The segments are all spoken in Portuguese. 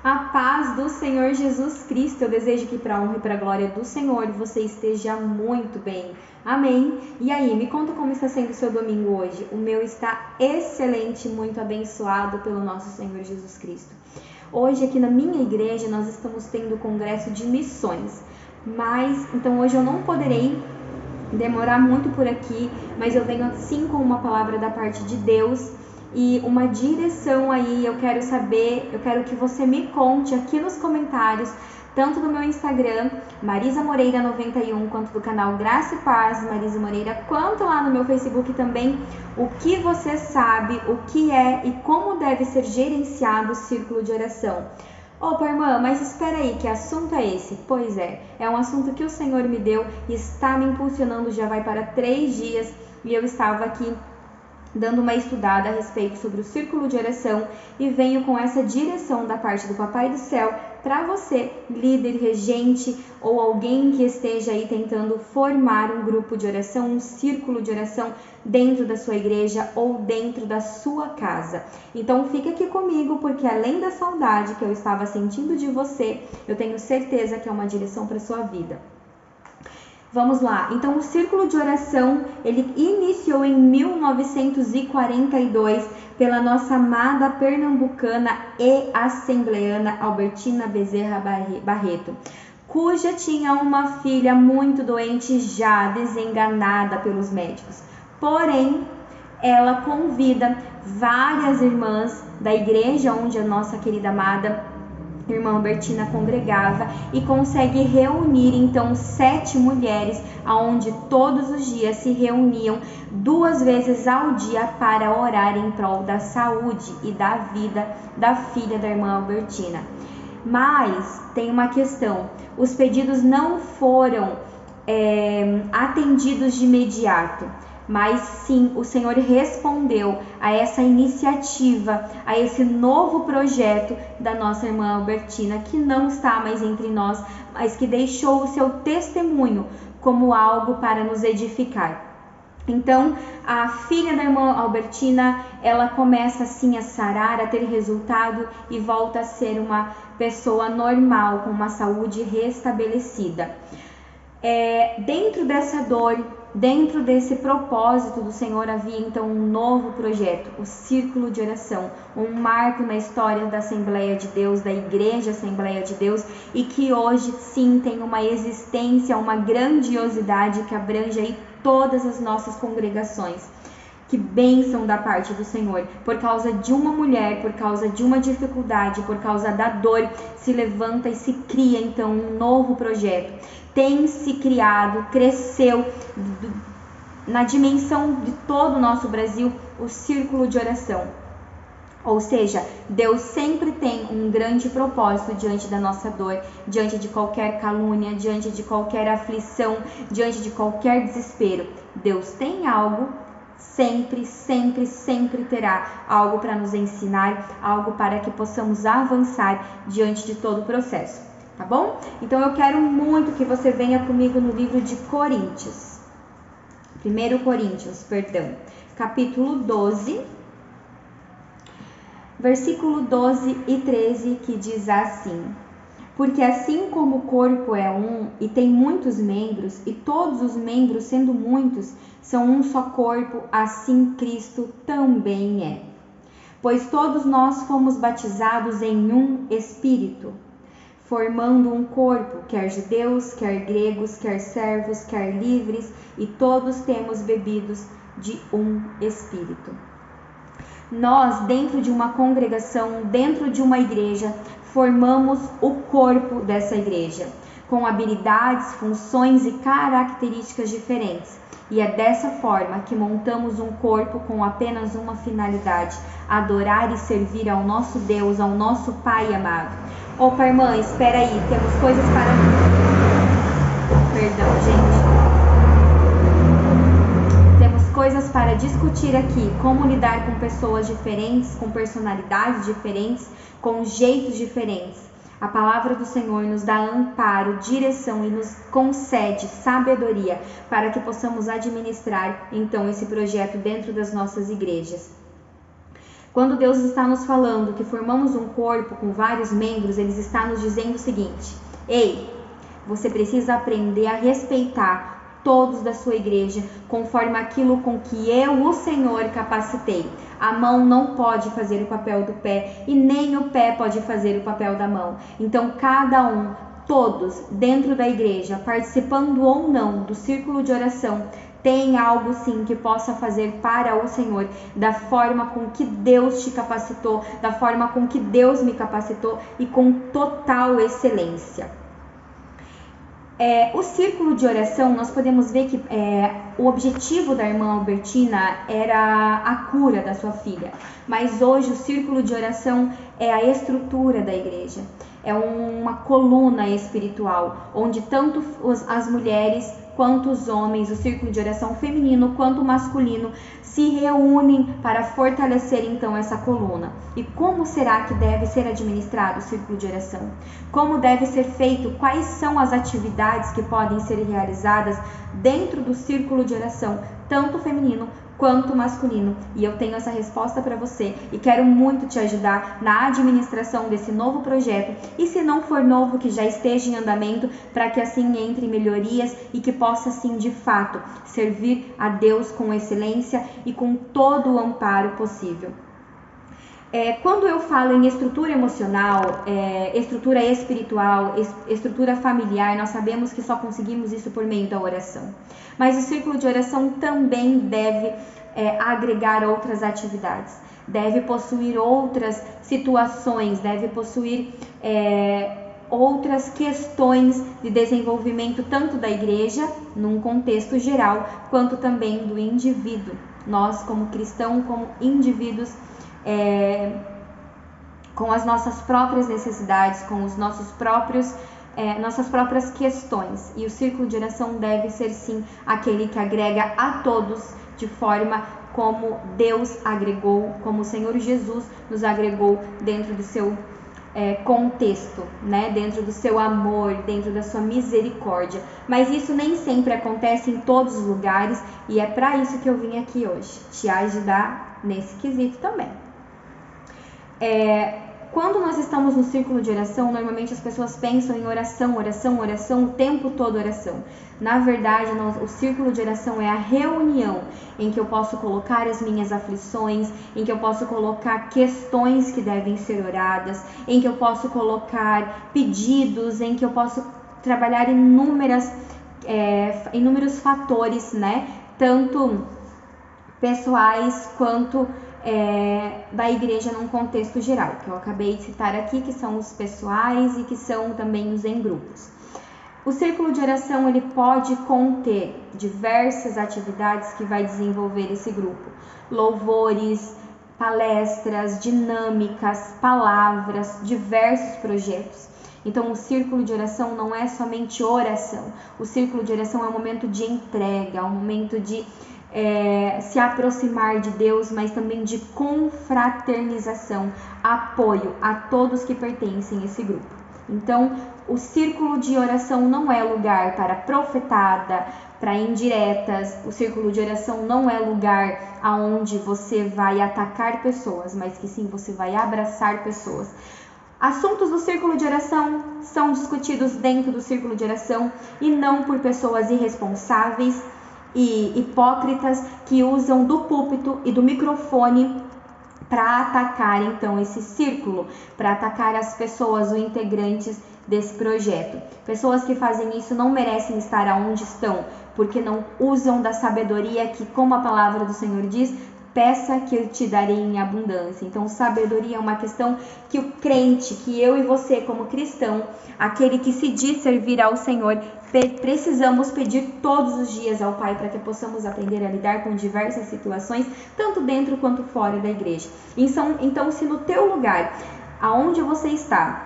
A paz do Senhor Jesus Cristo. Eu desejo que para a honra e para a glória do Senhor você esteja muito bem. Amém? E aí, me conta como está sendo o seu domingo hoje. O meu está excelente, muito abençoado pelo nosso Senhor Jesus Cristo. Hoje aqui na minha igreja nós estamos tendo o congresso de missões. Então hoje eu não poderei demorar muito por aqui, mas eu venho sim com uma palavra da parte de Deus e uma direção aí. Eu quero que você me conte aqui nos comentários, tanto do meu Instagram, Marisa Moreira 91, quanto do canal Graça e Paz, Marisa Moreira, quanto lá no meu Facebook também, o que você sabe, o que é e como deve ser gerenciado o círculo de oração. Opa, irmã, mas espera aí, que assunto é esse? Pois é um assunto que o Senhor me deu e está me impulsionando, já vai para 3 dias, e eu estava aqui dando uma estudada a respeito sobre o círculo de oração e venho com essa direção da parte do Papai do Céu para você, líder, regente ou alguém que esteja aí tentando formar um grupo de oração, um círculo de oração dentro da sua igreja ou dentro da sua casa. Então fica aqui comigo, porque além da saudade que eu estava sentindo de você, eu tenho certeza que é uma direção para sua vida. Vamos lá, então o círculo de oração, ele iniciou em 1942 pela nossa amada pernambucana e assembleana Albertina Bezerra Barreto, cuja tinha uma filha muito doente já desenganada pelos médicos. Porém, ela convida várias irmãs da igreja onde a nossa querida amada irmã Albertina congregava e consegue reunir então 7 mulheres, aonde todos os dias se reuniam 2 vezes ao dia para orar em prol da saúde e da vida da filha da irmã Albertina. Mas tem uma questão: os pedidos não foram atendidos de imediato. Mas sim, o Senhor respondeu a essa iniciativa, a esse novo projeto da nossa irmã Albertina, que não está mais entre nós, mas que deixou o seu testemunho como algo para nos edificar. Então, a filha da irmã Albertina, ela começa assim a sarar, a ter resultado e volta a ser uma pessoa normal, com uma saúde restabelecida. Dentro dessa dor, dentro desse propósito do Senhor, havia então um novo projeto, o círculo de oração, um marco na história da Assembleia de Deus, da Igreja Assembleia de Deus, e que hoje sim tem uma existência, uma grandiosidade que abrange aí todas as nossas congregações. Que bênção da parte do Senhor, por causa de uma mulher, por causa de uma dificuldade, por causa da dor, se levanta e se cria então um novo projeto. Tem se criado, cresceu na dimensão de todo o nosso Brasil o círculo de oração. Ou seja, Deus sempre tem um grande propósito diante da nossa dor, diante de qualquer calúnia, diante de qualquer aflição, diante de qualquer desespero. Deus tem algo, sempre terá algo para nos ensinar, algo para que possamos avançar diante de todo o processo, tá bom? Então eu quero muito que você venha comigo no livro de Coríntios, 1 Coríntios, capítulo 12, versículo 12 e 13, que diz assim: porque assim como o corpo é um e tem muitos membros, e todos os membros, sendo muitos, são um só corpo, assim Cristo também é. Pois todos nós fomos batizados em um Espírito, formando um corpo, quer judeus, quer gregos, quer servos, quer livres, e todos temos bebidos de um Espírito. Nós, dentro de uma congregação, dentro de uma igreja, formamos o corpo dessa igreja, com habilidades, funções e características diferentes. E é dessa forma que montamos um corpo com apenas uma finalidade: adorar e servir ao nosso Deus, ao nosso Pai amado. Opa, irmã, espera aí, temos coisas para... Perdão, gente. Coisas para discutir aqui: como lidar com pessoas diferentes, com personalidades diferentes, com jeitos diferentes. A palavra do Senhor nos dá amparo, direção e nos concede sabedoria para que possamos administrar então esse projeto dentro das nossas igrejas. Quando Deus está nos falando que formamos um corpo com vários membros, Ele está nos dizendo o seguinte: ei, você precisa aprender a respeitar todos da sua igreja, conforme aquilo com que eu, o Senhor, capacitei. A mão não pode fazer o papel do pé e nem o pé pode fazer o papel da mão. Então, cada um, todos dentro da igreja, participando ou não do círculo de oração, tem algo sim que possa fazer para o Senhor, da forma com que Deus te capacitou, da forma com que Deus me capacitou e com total excelência. O círculo de oração, nós podemos ver que o objetivo da irmã Albertina era a cura da sua filha, mas hoje o círculo de oração é a estrutura da igreja, é uma coluna espiritual, onde tanto as mulheres quanto os homens, o círculo de oração feminino quanto masculino, se reúnem para fortalecer então essa coluna. E como será que deve ser administrado o círculo de oração? Como deve ser feito? Quais são as atividades que podem ser realizadas dentro do círculo de oração, tanto feminino quanto masculino? E eu tenho essa resposta para você e quero muito te ajudar na administração desse novo projeto, e se não for novo, que já esteja em andamento, para que assim entre melhorias e que possa assim de fato servir a Deus com excelência e com todo o amparo possível. Quando eu falo em estrutura emocional, estrutura espiritual, estrutura familiar, nós sabemos que só conseguimos isso por meio da oração. Mas o círculo de oração também deve agregar outras atividades, deve possuir outras situações, deve possuir outras questões de desenvolvimento, tanto da igreja, num contexto geral, quanto também do indivíduo. Nós, como cristãos, como indivíduos, com as nossas próprias necessidades, com os nossos próprios nossas próprias questões, e o círculo de oração deve ser sim aquele que agrega a todos de forma como Deus agregou, como o Senhor Jesus nos agregou dentro do seu contexto, né? Dentro do seu amor, dentro da sua misericórdia. Mas isso nem sempre acontece em todos os lugares, e é para isso que eu vim aqui hoje, te ajudar nesse quesito também. Quando nós estamos no círculo de oração, normalmente as pessoas pensam em oração, oração, oração, o tempo todo oração. Na verdade, o círculo de oração é a reunião em que eu posso colocar as minhas aflições, em que eu posso colocar questões que devem ser oradas, em que eu posso colocar pedidos, em que eu posso trabalhar inúmeros fatores, né? Tanto pessoais quanto da igreja num contexto geral, que eu acabei de citar aqui, que são os pessoais e que são também os em grupos. O círculo de oração, ele pode conter diversas atividades que vai desenvolver esse grupo: louvores, palestras, dinâmicas, palavras, diversos projetos. Então, o círculo de oração não é somente oração. O círculo de oração é um momento de entrega, um momento de se aproximar de Deus, mas também de confraternização, apoio a todos que pertencem a esse grupo. Então, o círculo de oração não é lugar para profetada, para indiretas. O círculo de oração não é lugar aonde você vai atacar pessoas, mas que sim, você vai abraçar pessoas. Assuntos do círculo de oração são discutidos dentro do círculo de oração e não por pessoas irresponsáveis e hipócritas que usam do púlpito e do microfone para atacar então esse círculo, para atacar as pessoas, os integrantes desse projeto. Pessoas que fazem isso não merecem estar aonde estão, porque não usam da sabedoria que, como a palavra do Senhor diz, peça que eu te darei em abundância. Então, sabedoria é uma questão que o crente, que eu e você como cristão, aquele que se diz servir ao Senhor, precisamos pedir todos os dias ao Pai, para que possamos aprender a lidar com diversas situações, tanto dentro quanto fora da igreja. Então, se no teu lugar, aonde você está,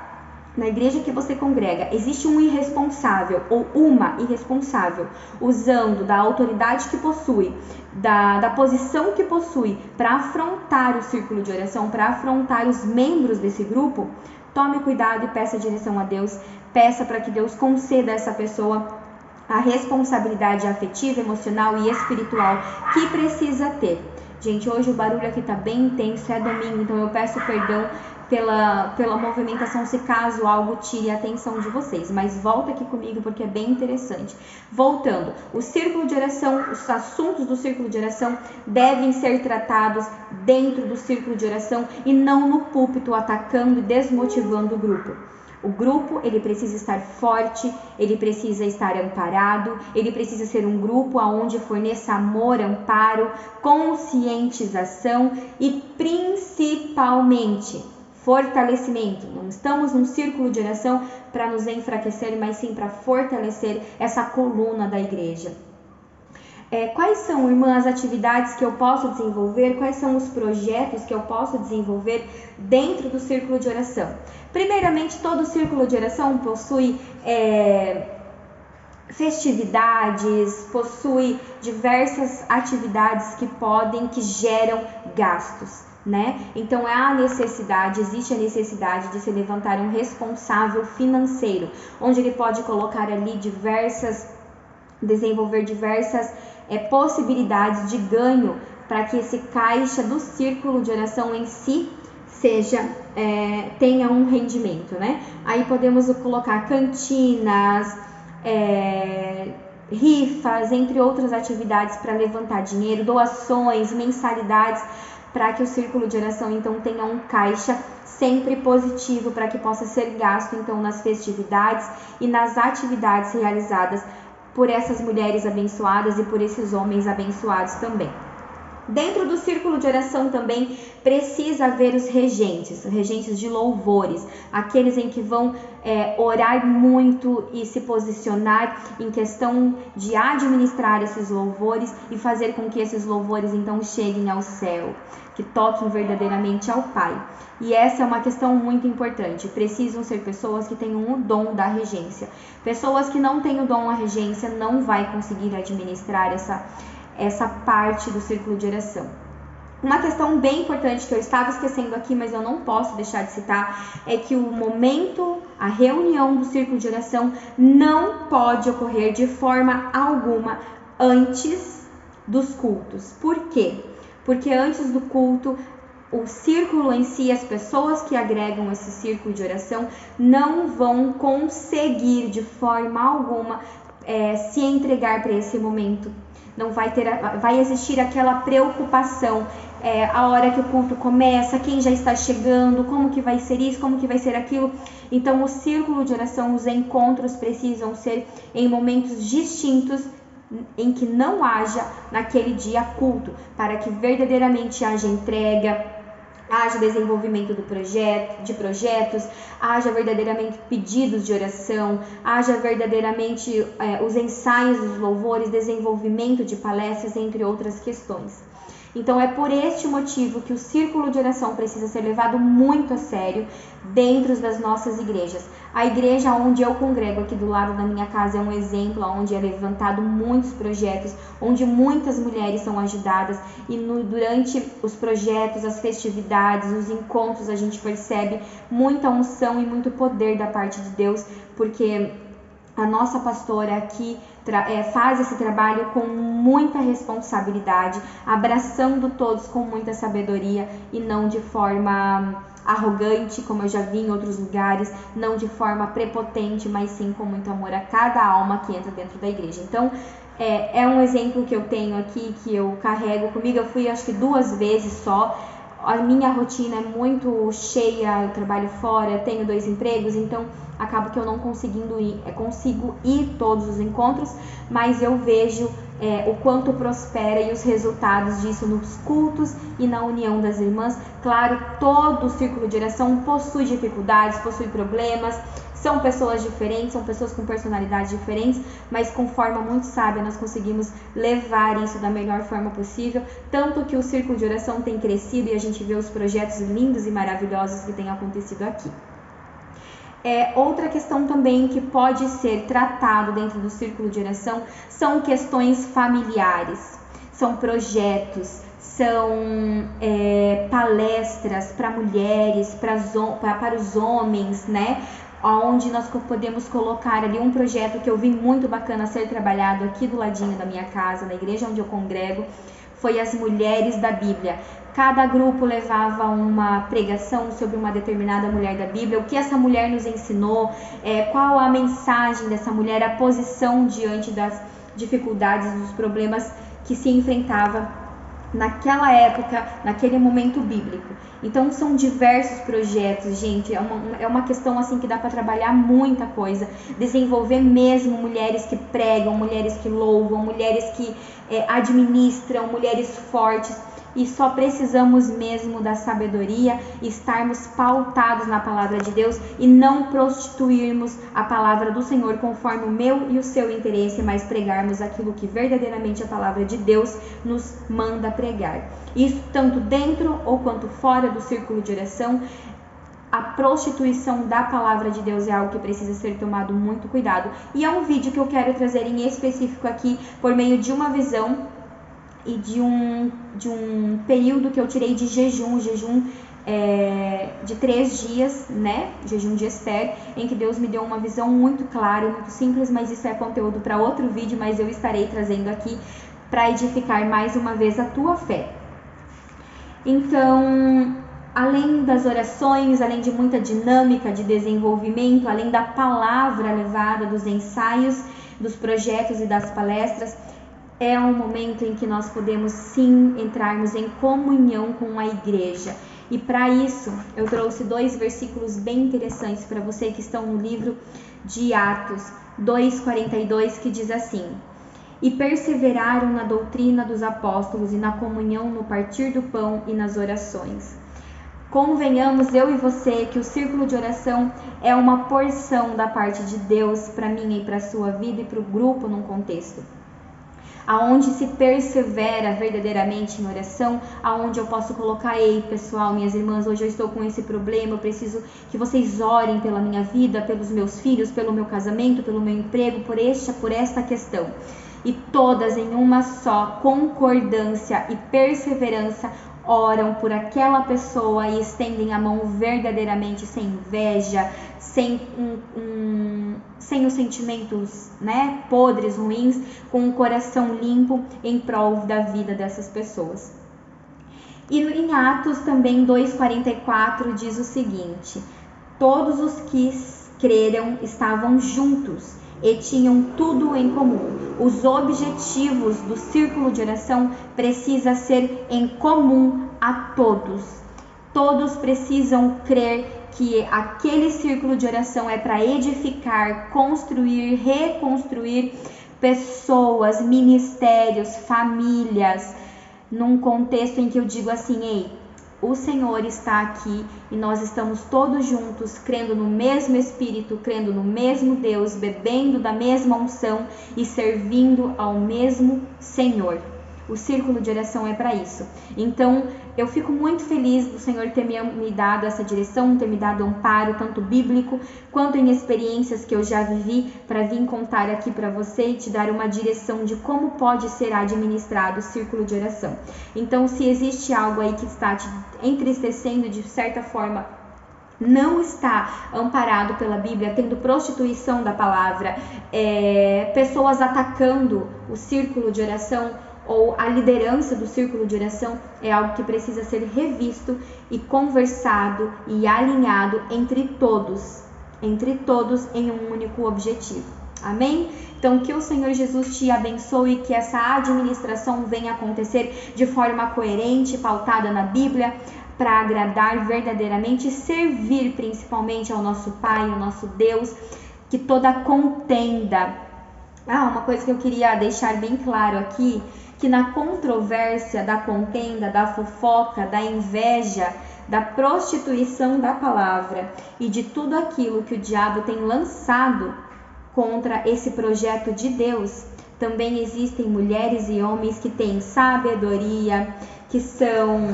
na igreja que você congrega, existe um irresponsável ou uma irresponsável usando da autoridade que possui, da posição que possui para afrontar o círculo de oração, para afrontar os membros desse grupo, tome cuidado e peça direção a Deus, peça para que Deus conceda a essa pessoa a responsabilidade afetiva, emocional e espiritual que precisa ter. Gente, hoje o barulho aqui tá bem intenso, é domingo, então eu peço perdão pela movimentação, se caso algo tire a atenção de vocês. Mas volta aqui comigo porque é bem interessante. Voltando, o círculo de oração, os assuntos do círculo de oração devem ser tratados dentro do círculo de oração e não no púlpito, atacando e desmotivando o grupo. O grupo, ele precisa estar forte, ele precisa estar amparado, ele precisa ser um grupo onde forneça amor, amparo, conscientização e principalmente fortalecimento. Não estamos num círculo de oração para nos enfraquecer, mas sim para fortalecer essa coluna da igreja. Quais são, irmã, as atividades que eu posso desenvolver? Quais são os projetos que eu posso desenvolver dentro do círculo de oração? Primeiramente, todo círculo de oração possui festividades, possui diversas atividades que geram gastos, né? Então existe a necessidade de se levantar um responsável financeiro, onde ele pode colocar ali desenvolver diversas possibilidades de ganho para que esse caixa do círculo de oração em si tenha um rendimento, né? Aí podemos colocar cantinas, rifas, entre outras atividades para levantar dinheiro, doações, mensalidades, para que o círculo de oração então tenha um caixa sempre positivo para que possa ser gasto então nas festividades e nas atividades realizadas por essas mulheres abençoadas e por esses homens abençoados também. Dentro do círculo de oração também precisa haver os regentes de louvores, aqueles em que vão orar muito e se posicionar em questão de administrar esses louvores e fazer com que esses louvores então cheguem ao céu, que toquem verdadeiramente ao Pai. E essa é uma questão muito importante. Precisam ser pessoas que tenham o dom da regência. Pessoas que não têm o dom da regência não vai conseguir administrar essa parte do círculo de oração. Uma questão bem importante que eu estava esquecendo aqui, mas eu não posso deixar de citar, é que a reunião do círculo de oração não pode ocorrer de forma alguma antes dos cultos. Por quê? Porque antes do culto, o círculo em si, as pessoas que agregam esse círculo de oração não vão conseguir de forma alguma se entregar para esse momento. Não vai existir aquela preocupação a hora que o culto começa, quem já está chegando, como que vai ser isso, como que vai ser aquilo. Então o círculo de oração, os encontros precisam ser em momentos distintos, em que não haja naquele dia culto, para que verdadeiramente haja entrega, haja desenvolvimento de projetos, haja verdadeiramente pedidos de oração, haja verdadeiramente os ensaios dos louvores, desenvolvimento de palestras, entre outras questões. Então é por este motivo que o círculo de oração precisa ser levado muito a sério dentro das nossas igrejas. A igreja onde eu congrego aqui do lado da minha casa é um exemplo onde é levantado muitos projetos, onde muitas mulheres são ajudadas e durante os projetos, as festividades, os encontros a gente percebe muita unção e muito poder da parte de Deus, porque a nossa pastora aqui faz esse trabalho com muita responsabilidade, abraçando todos com muita sabedoria e não de forma arrogante, como eu já vi em outros lugares, não de forma prepotente, mas sim com muito amor a cada alma que entra dentro da igreja. Então, é um exemplo que eu tenho aqui, que eu carrego comigo. Eu fui acho que 2 vezes só. A minha rotina é muito cheia, eu trabalho fora, tenho 2 empregos, então acabo que eu não consigo ir todos os encontros, mas eu vejo o quanto prospera e os resultados disso nos cultos e na união das irmãs. Claro, todo o círculo de oração possui dificuldades, possui problemas, são pessoas diferentes, são pessoas com personalidades diferentes, mas com forma muito sábia nós conseguimos levar isso da melhor forma possível, tanto que o círculo de oração tem crescido e a gente vê os projetos lindos e maravilhosos que têm acontecido aqui. Outra questão também que pode ser tratado dentro do círculo de oração são questões familiares, são projetos, são palestras para mulheres, para os homens, né? Onde nós podemos colocar ali um projeto que eu vi muito bacana ser trabalhado aqui do ladinho da minha casa, na igreja onde eu congrego. foi as mulheres da Bíblia. Cada grupo levava uma pregação sobre uma determinada mulher da Bíblia, o que essa mulher nos ensinou, qual a mensagem dessa mulher, a posição diante das dificuldades, dos problemas que se enfrentava naquela época, naquele momento bíblico. Então são diversos projetos, gente, é uma questão assim que dá para trabalhar muita coisa, desenvolver mesmo mulheres que pregam, mulheres que louvam, mulheres que administram, mulheres fortes. E só precisamos mesmo da sabedoria, estarmos pautados na palavra de Deus e não prostituirmos a palavra do Senhor conforme o meu e o seu interesse, mas pregarmos aquilo que verdadeiramente a palavra de Deus nos manda pregar. Isso tanto dentro ou quanto fora do círculo de oração. A prostituição da palavra de Deus é algo que precisa ser tomado muito cuidado. E é um vídeo que eu quero trazer em específico aqui por meio de uma visão e de um período que eu tirei de jejum de 3 dias, né? Jejum de Esther, em que Deus me deu uma visão muito clara e muito simples, mas isso é conteúdo para outro vídeo, mas eu estarei trazendo aqui para edificar mais uma vez a tua fé. Então, além das orações, além de muita dinâmica de desenvolvimento, além da palavra levada, dos ensaios, dos projetos e das palestras, é um momento em que nós podemos sim entrarmos em comunhão com a igreja. E para isso, eu trouxe 2 versículos bem interessantes para você que estão no livro de Atos 2:42, que diz assim: E perseveraram na doutrina dos apóstolos e na comunhão, no partir do pão e nas orações. Convenhamos, eu e você, que o círculo de oração é uma porção da parte de Deus para mim e para a sua vida e para o grupo num contexto. Aonde se persevera verdadeiramente em oração, aonde eu posso colocar: ei pessoal, minhas irmãs, hoje eu estou com esse problema, eu preciso que vocês orem pela minha vida, pelos meus filhos, pelo meu casamento, pelo meu emprego, por esta questão. E todas em uma só concordância e perseverança oram por aquela pessoa e estendem a mão verdadeiramente, sem inveja, sem os sentimentos, né, podres, ruins, com o coração limpo em prol da vida dessas pessoas. E em Atos também 2:44 diz o seguinte: todos os que creram estavam juntos e tinham tudo em comum. Os objetivos do círculo de oração precisa ser em comum a todos. Todos precisam crer que aquele círculo de oração é para edificar, construir, reconstruir pessoas, ministérios, famílias, num contexto em que eu digo assim: ei, o Senhor está aqui e nós estamos todos juntos, crendo no mesmo Espírito, crendo no mesmo Deus, bebendo da mesma unção e servindo ao mesmo Senhor. O círculo de oração é para isso. Então, eu fico muito feliz do Senhor ter me dado essa direção, ter me dado amparo, tanto bíblico quanto em experiências que eu já vivi, para vir contar aqui para você e te dar uma direção de como pode ser administrado o círculo de oração. Então, se existe algo aí que está te entristecendo de certa forma, não está amparado pela Bíblia, tendo prostituição da palavra, pessoas atacando o círculo de oração, ou a liderança do círculo de oração, é algo que precisa ser revisto e conversado e alinhado entre todos em um único objetivo. Amém? Então, que o Senhor Jesus te abençoe e que essa administração venha acontecer de forma coerente, pautada na Bíblia, para agradar verdadeiramente e servir principalmente ao nosso Pai, ao nosso Deus. Que toda contenda... uma coisa que eu queria deixar bem claro aqui, que na controvérsia da contenda, da fofoca, da inveja, da prostituição da palavra e de tudo aquilo que o diabo tem lançado contra esse projeto de Deus, também existem mulheres e homens que têm sabedoria, que são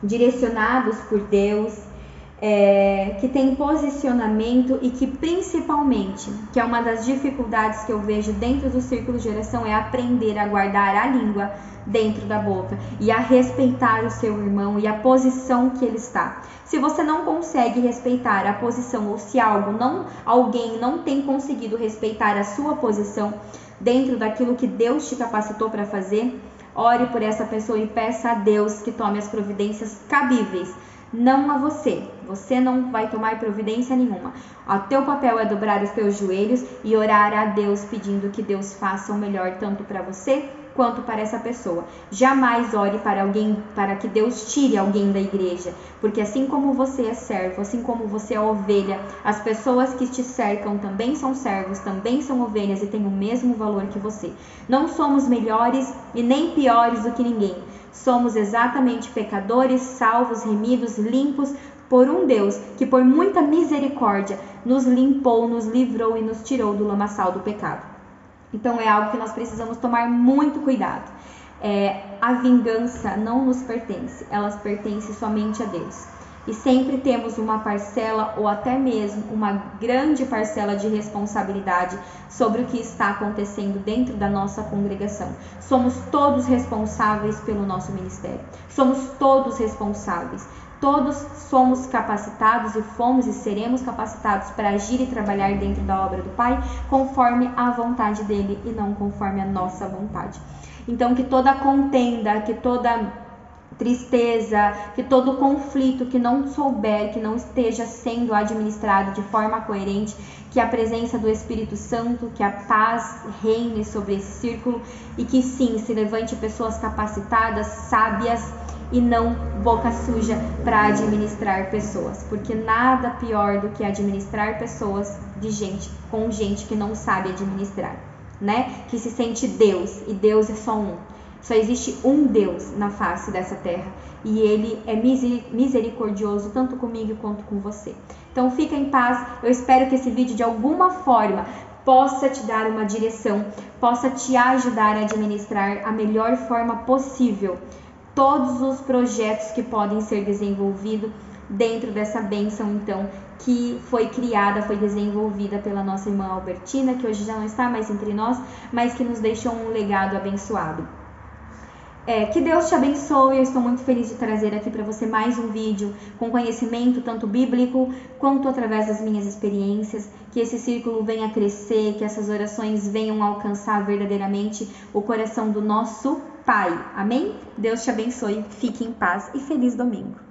direcionados por Deus, que tem posicionamento e que principalmente, que é uma das dificuldades que eu vejo dentro do círculo de oração, é aprender a guardar a língua dentro da boca e a respeitar o seu irmão e a posição que ele está. Se você não consegue respeitar a posição, ou se alguém não tem conseguido respeitar a sua posição dentro daquilo que Deus te capacitou para fazer, Ore por essa pessoa e peça a Deus que tome as providências cabíveis. Não a você. Você não vai tomar providência nenhuma. O teu papel é dobrar os teus joelhos e orar a Deus pedindo que Deus faça o melhor tanto para você quanto para essa pessoa. Jamais ore para alguém, para que Deus tire alguém da igreja, porque assim como você é servo, assim como você é ovelha, as pessoas que te cercam também são servos, também são ovelhas e têm o mesmo valor que você. Não somos melhores e nem piores do que ninguém. Somos exatamente pecadores, salvos, remidos, limpos por um Deus que por muita misericórdia nos limpou, nos livrou e nos tirou do lamaçal do pecado. Então é algo que nós precisamos tomar muito cuidado. A vingança não nos pertence, elas pertencem somente a Deus. E sempre temos uma parcela ou até mesmo uma grande parcela de responsabilidade sobre o que está acontecendo dentro da nossa congregação. Somos todos responsáveis pelo nosso ministério. Somos todos responsáveis. Todos somos capacitados e fomos e seremos capacitados para agir e trabalhar dentro da obra do Pai conforme a vontade dele e não conforme a nossa vontade. Então que toda contenda, que toda tristeza, que todo conflito que não souber, que não esteja sendo administrado de forma coerente, que a presença do Espírito Santo, que a paz reine sobre esse círculo e que sim, se levante pessoas capacitadas, sábias e não boca suja para administrar pessoas, porque nada pior do que administrar pessoas com gente que não sabe administrar, né? Que se sente Deus, e Deus é só um. Só existe um Deus na face dessa terra e Ele é misericordioso tanto comigo quanto com você. Então fica em paz, eu espero que esse vídeo de alguma forma possa te dar uma direção, possa te ajudar a administrar a melhor forma possível todos os projetos que podem ser desenvolvidos dentro dessa bênção, então, que foi criada, foi desenvolvida pela nossa irmã Albertina, que hoje já não está mais entre nós, mas que nos deixou um legado abençoado. Que Deus te abençoe, eu estou muito feliz de trazer aqui para você mais um vídeo com conhecimento tanto bíblico quanto através das minhas experiências, que esse círculo venha crescer, que essas orações venham alcançar verdadeiramente o coração do nosso Pai, amém? Deus te abençoe, fique em paz e feliz domingo.